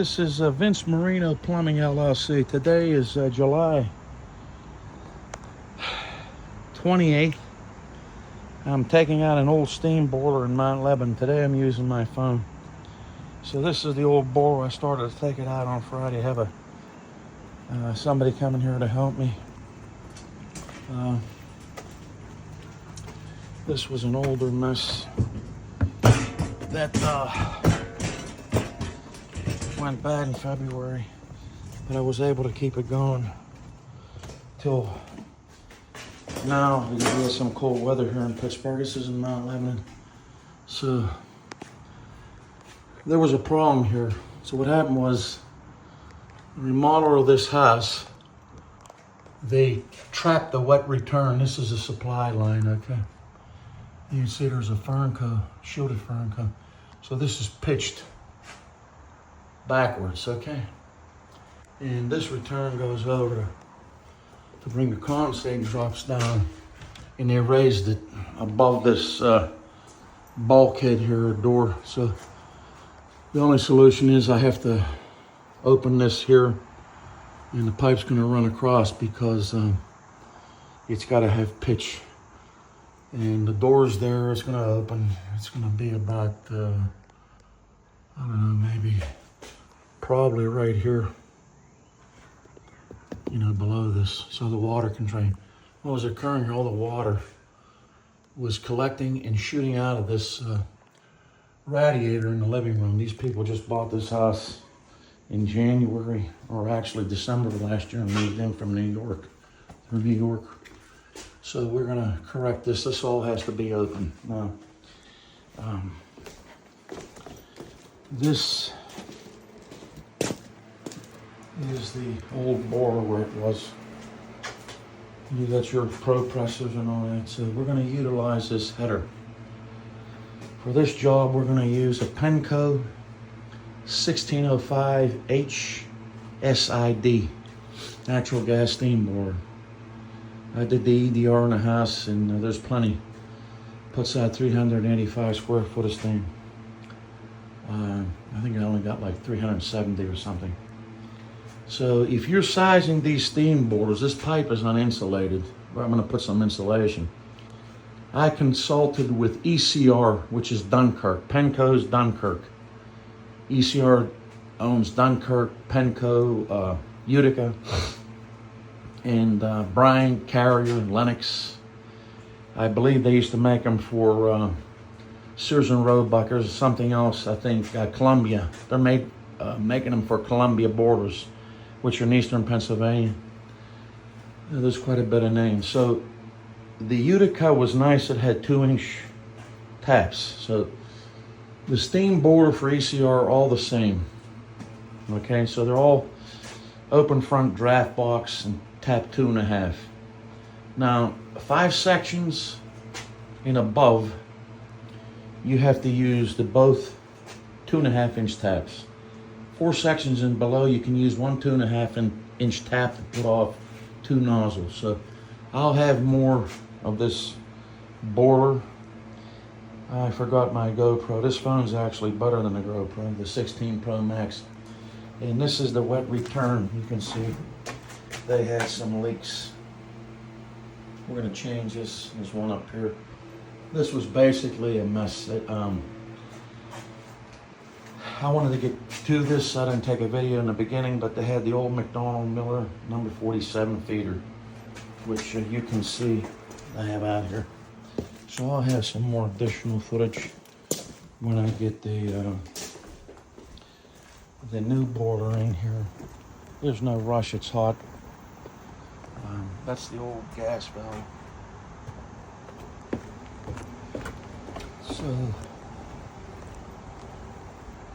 This is Vince Marino Plumbing LLC. Today is July 28th. I'm taking out an old steam boiler in Mount Lebanon. Today I'm using my phone. So this is the old boiler. I started to take it out on Friday. I have somebody coming here to help me. This was an older mess that went bad in February, but I was able to keep it going till now because we had some cold weather here in Pittsburgh. This is in Mount Lebanon. So there was a problem here. So what happened was the remodeler of this house, they trapped the wet return. This is a supply line, okay? You can see there's a fern coat, shielded fern coat. So this is pitched backwards, okay? And this return goes over to bring the condensate drops down, and they raised it above this bulkhead here, door. So the only solution is I have to open this here, and the pipe's gonna run across because it's gotta have pitch. And the door's there, it's gonna open. It's gonna be about, I don't know, maybe probably right here, below this, so the water can drain. What was occurring here, all the water was collecting and shooting out of this radiator in the living room. These people just bought this house in January, or actually December of last year, and moved in from New York. So we're gonna correct this. This all has to be open. Now, this is the old boiler where it was. You got your pro pressers and all that. So we're gonna utilize this header. For this job, we're gonna use a Penco 1605 HSID, natural gas steam boiler. I did the EDR in the house, and there's plenty. Puts out 385 square foot of steam. I think I only got like 370 or something. So if you're sizing these steam boilers, this pipe is uninsulated, but I'm gonna put some insulation. I consulted with ECR, which is Dunkirk. Penco's Dunkirk. ECR owns Dunkirk, Penco, Utica, and Bryan, Carrier, Lennox. I believe they used to make them for Sears and Roebuckers, something else, I think, Columbia. They're making them for Columbia boilers, which are in eastern Pennsylvania. There's quite a bit of names. So the Utica was nice. It had 2-inch taps. So the steam boiler for ECR are all the same. Okay, so they're all open front draft box and tap 2.5. Now, 5 sections and above, you have to use both 2.5-inch taps. 4 sections and below, you can use 1 2.5-inch tap to put off 2 nozzles. So I'll have more of this boiler. I forgot my GoPro. This phone's actually better than the GoPro, the 16 Pro Max. And this is the wet return. You can see they had some leaks. We're gonna change this. There's one up here. This was basically a mess. I wanted to get to this. I didn't take a video in the beginning, but they had the old McDonald Miller number 47 feeder, which you can see I have out here. So I'll have some more additional footage when I get the new boiler in here. There's no rush, it's hot. That's the old gas valve. So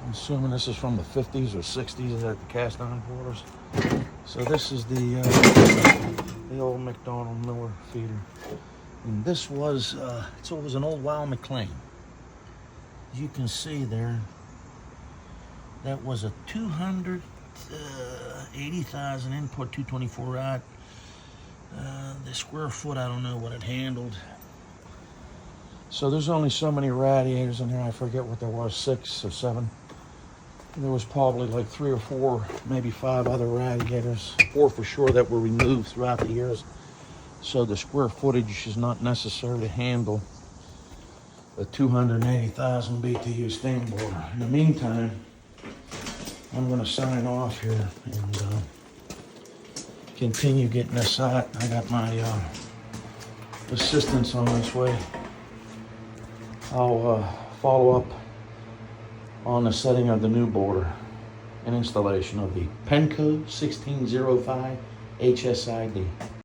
I'm assuming this is from the 50s or 60s at the cast iron boilers. So this is the old McDonald Miller feeder. And this was, it was an old Weil McLain. As you can see there, that was a 280,000 input, 224 out. The square foot, I don't know what it handled. So there's only so many radiators in here. I forget what there was, 6 or 7. There was probably like 3 or 4, maybe 5 other radiators, 4 for sure, that were removed throughout the years. So the square footage is not necessarily handle the 280,000 BTU steam boiler. In the meantime, I'm going to sign off here and continue getting this site. I got my assistants on this way. I'll follow up on the setting of the new boiler and installation of the Penco 1605 HSID.